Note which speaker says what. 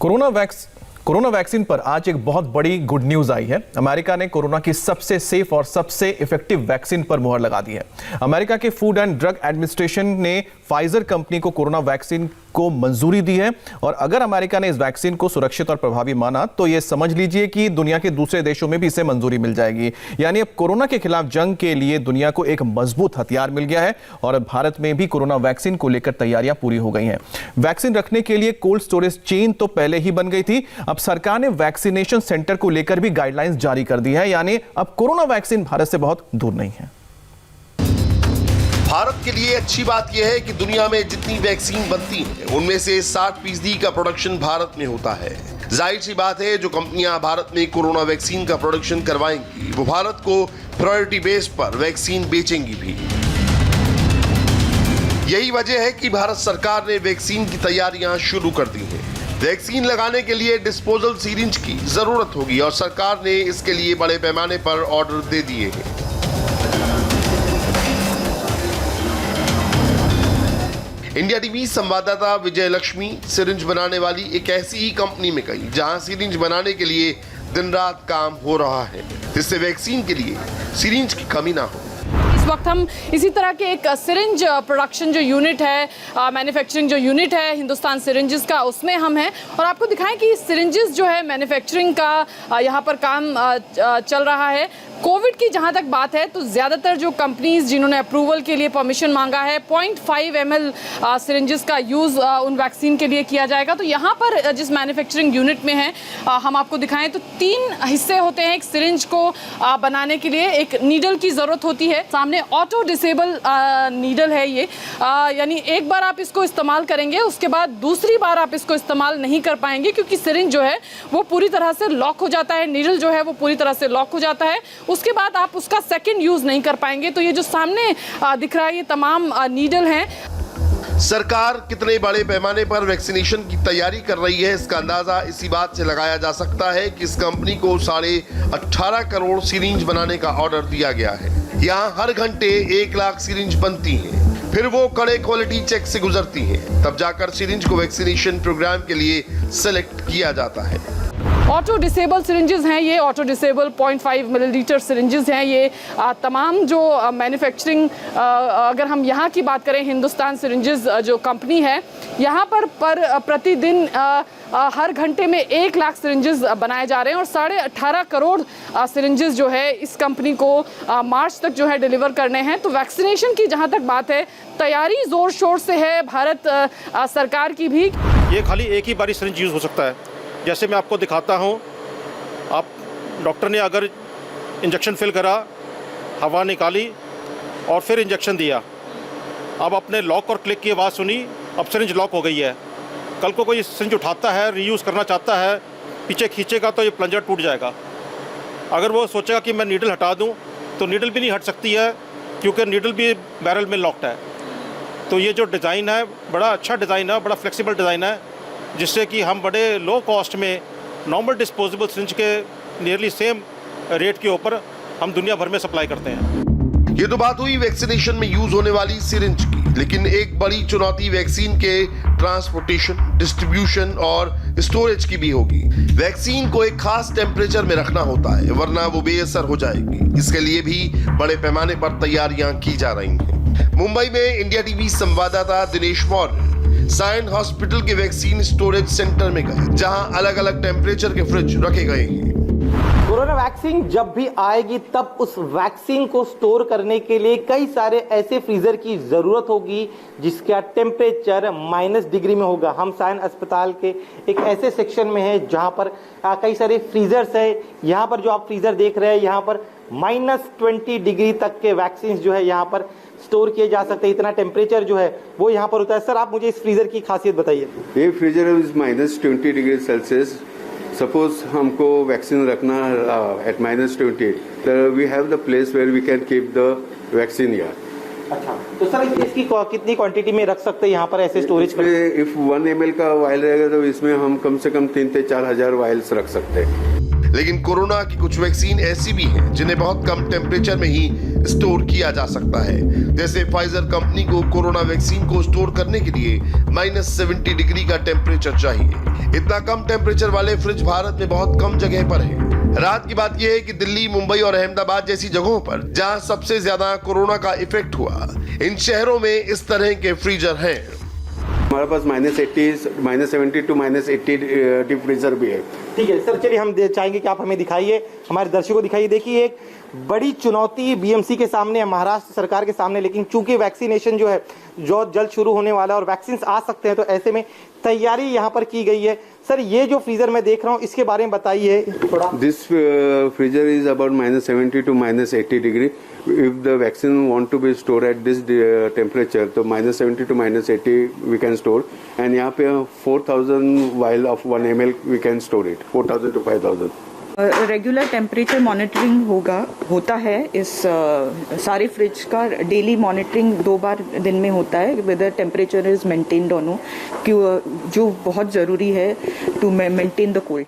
Speaker 1: Corona vaccine पर आज एक बहुत बड़ी गुड न्यूज आई है। अमेरिका ने कोरोना की सबसे सेफ और सबसे इफेक्टिव वैक्सीन पर मुहर लगा दी है। अमेरिका के फूड एंड ड्रग एडमिनिस्ट्रेशन ने फाइजर कंपनी को कोरोना वैक्सीन को मंजूरी दी है और अगर अमेरिका ने इस वैक्सीन को सुरक्षित और प्रभावी माना तो यह समझ लीजिए कि दुनिया के दूसरे देशों में भी इसे मंजूरी मिल जाएगी। यानी अब कोरोना के खिलाफ जंग के लिए दुनिया को एक मजबूत हथियार मिल गया है और अब भारत में भी कोरोना वैक्सीन को लेकर तैयारियां पूरी हो गई हैं। वैक्सीन रखने के लिए कोल्ड स्टोरेज चेन तो पहले ही बन गई थी। अब सरकार ने वैक्सीनेशन सेंटर को लेकर भी गाइडलाइंस जारी कर दी है। यानी अब कोरोना वैक्सीन भारत से बहुत दूर नहीं है।
Speaker 2: भारत के लिए अच्छी बात यह है कि दुनिया में जितनी वैक्सीन बनती है उनमें से 60% का प्रोडक्शन भारत में होता है। जाहिर सी बात है, जो कंपनियां भारत में कोरोना वैक्सीन का प्रोडक्शन करवाएंगी वो भारत को प्रायोरिटी बेस पर वैक्सीन बेचेंगी भी। यही वजह है कि भारत सरकार ने वैक्सीन की तैयारियां शुरू कर दी हैं। वैक्सीन लगाने के लिए डिस्पोजल सिरिंज की जरूरत होगी और सरकार ने इसके लिए बड़े पैमाने पर ऑर्डर दे दिए हैं। इंडिया टीवी संवाददाता विजय लक्ष्मी सिरिंज बनाने वाली एक ऐसी ही कंपनी में गई जहां सिरिंज बनाने के लिए दिन रात काम हो रहा है, जिससे वैक्सीन के लिए सिरिंज की कमी ना हो।
Speaker 3: इस वक्त हम इसी तरह के एक सिरिंज प्रोडक्शन जो यूनिट है, मैन्युफैक्चरिंग जो यूनिट है हिंदुस्तान सिरिंजेस का, उसमें हम हैं और आपको दिखाएं कि सिरिंजेस जो है मैन्युफैक्चरिंग का यहाँ पर काम चल रहा है। कोविड की जहाँ तक बात है तो ज़्यादातर जो कंपनीज जिन्होंने अप्रूवल के लिए परमिशन मांगा है 0.5 ml सिरिंजेस का यूज़ उन वैक्सीन के लिए किया जाएगा। तो यहाँ पर जिस मैन्युफैक्चरिंग यूनिट में है हम आपको दिखाएं तो 3 हिस्से होते हैं। एक सिरिंज को बनाने के लिए एक नीडल की ज़रूरत होती है। सामने ऑटो डिसेबल नीडल है ये, यानी एक बार आप इसको इस्तेमाल करेंगे उसके बाद दूसरी बार आप इसको इस्तेमाल नहीं कर पाएंगे क्योंकि सिरिंज जो है वो पूरी तरह से लॉक हो जाता है, नीडल जो है वो पूरी तरह से लॉक हो जाता है। उसके बाद आप उसका सेकंड यूज नहीं कर पाएंगे। तो ये जो सामने दिख रहा है ये तमाम नीडल हैं।
Speaker 2: सरकार कितने बड़े पैमाने पर वैक्सीनेशन की तैयारी कर रही है इसका अंदाजा इसी बात से लगाया जा सकता है कि इस कंपनी को 18.5 करोड़ सिरिंज बनाने का ऑर्डर दिया गया है। यहाँ हर घंटे 1 लाख सिरिंज बनती हैं, फिर वो कड़े क्वालिटी चेक से गुजरती हैं, तब जाकर सिरिंज को वैक्सीनेशन प्रोग्राम के लिए सेलेक्ट किया जाता है।
Speaker 3: ऑटो डिसेबल सिरिंजेस हैं ये, ऑटो डिसेबल 0.5 मिलीलीटर सिरिंजेस हैं ये। तमाम जो मैन्युफैक्चरिंग अगर हम यहाँ की बात करें, हिंदुस्तान सिरिंजेस जो कंपनी है यहाँ पर प्रतिदिन हर घंटे में 1 लाख सिरिंजेस बनाए जा रहे हैं और 18.5 करोड़ सिरिंजेस जो है इस कंपनी को मार्च तक जो है डिलीवर करने हैं। तो वैक्सीनेशन की जहाँ तक बात है तैयारी ज़ोर शोर से है भारत सरकार की भी।
Speaker 4: ये खाली एक ही बारी सिरिंज यूज़ हो सकता है। जैसे मैं आपको दिखाता हूँ, आप डॉक्टर ने अगर इंजेक्शन फिल करा, हवा निकाली और फिर इंजेक्शन दिया, अब आपने लॉक और क्लिक की आवाज़ सुनी, अब सिरिंज लॉक हो गई है। कल को कोई सिरिंज उठाता है, रीयूज़ करना चाहता है, पीछे खींचेगा तो ये प्लंजर टूट जाएगा। अगर वो सोचेगा कि मैं नीडल हटा दूँ तो नीडल भी नहीं हट सकती है क्योंकि नीडल भी बैरल में लॉक्ड है। तो ये जो डिज़ाइन है बड़ा अच्छा डिज़ाइन है, बड़ा फ्लेक्सिबल डिज़ाइन है, जिससे कि हम बड़े लो कॉस्ट में नॉर्मल डिस्पोजेबल सिरिंज के नियरली सेम रेट के ऊपर हम दुनिया भर में सप्लाई करते हैं।
Speaker 2: ये तो बात हुई वैक्सीनेशन में यूज होने वाली सिरिंज की, लेकिन एक बड़ी चुनौती वैक्सीन के ट्रांसपोर्टेशन, डिस्ट्रीब्यूशन और स्टोरेज की भी होगी। वैक्सीन को एक खास टेम्परेचर में रखना होता है वरना वो बेअसर हो जाएगी। इसके लिए भी बड़े पैमाने पर तैयारियां की जा रही हैं। मुंबई में इंडिया टीवी संवाददाता दिनेश मौर्य साइन हॉस्पिटल के वैक्सीन स्टोरेज सेंटर में गए, जहां अलग अलग टेम्परेचर के फ्रिज रखे गए हैं।
Speaker 5: कोरोना वैक्सीन जब भी आएगी तब उस वैक्सीन को स्टोर करने के लिए कई सारे ऐसे फ्रीजर की जरूरत होगी जिसका टेम्परेचर -डिग्री में होगा। हम साइन अस्पताल के एक ऐसे सेक्शन में है जहां पर कई सारे फ्रीजर्स है। यहाँ पर जो आप फ्रीजर देख रहे हैं यहाँ पर -20 डिग्री तक के वैक्सीन जो है यहाँ पर स्टोर किए जा सकते हैं। इतना टेम्परेचर जो है वो यहाँ पर होता है। सर, आप मुझे इस फ्रीजर की खासियत बताइए।
Speaker 6: ये freezer is -20 degree Celsius. Suppose हमको वैक्सीन रखना एट -20, तो we have the place where we can keep the vaccine here.
Speaker 5: अच्छा, तो सर इसकी कितनी क्वांटिटी में रख सकते हैं यहाँ पर ऐसे स्टोरेज पर?
Speaker 6: इफ 1 ml का वायल रहेगा तो इसमें हम कम से कम 3 से 4 हजार वायल्स रख सकते हैं।
Speaker 2: लेकिन कोरोना की कुछ वैक्सीन ऐसी भी हैं जिन्हें बहुत कम टेम्परेचर में ही स्टोर किया जा सकता है। जैसे फाइजर कंपनी को कोरोना वैक्सीन को स्टोर करने के लिए -70 डिग्री का टेम्परेचर चाहिए। इतना कम टेम्परेचर वाले फ्रिज भारत में बहुत कम जगह पर है। रात की बात यह है कि दिल्ली, मुंबई और अहमदाबाद जैसी जगहों पर जहां सबसे ज्यादा कोरोना का इफेक्ट हुआ, इन शहरों में इस तरह के फ्रीजर हैं।
Speaker 6: हमारे पास -70 टू -80 डीप फ्रीजर भी है।
Speaker 5: ठीक है सर, चलिए हम चाहेंगे कि आप हमें दिखाइए, हमारे दर्शकों को दिखाइए। देखिए एक बड़ी चुनौती बीएमसी के सामने है, महाराष्ट्र सरकार के सामने, लेकिन चूंकि वैक्सीनेशन जो है जो जल्द शुरू होने वाला है और वैक्सीन आ सकते हैं, तो ऐसे में तैयारी यहाँ पर की गई है। सर ये जो फ्रीजर मैं देख रहा हूँ इसके बारे में बताइए थोड़ा।
Speaker 6: This freezer is about -70 to -80 degree. If the vaccine want to be stored at this temperature, तो -70 to -80 we can store, and यहाँ पे 4000 vial of 1 ml we can store it, 4000 to 5000।
Speaker 7: Regular temperature monitoring होता है इस सारे fridge का। Daily monitoring 2 बार दिन में होता है, whether temperature is maintained on, जो बहुत ज़रूरी है टू मेंटेन द कोल्ड।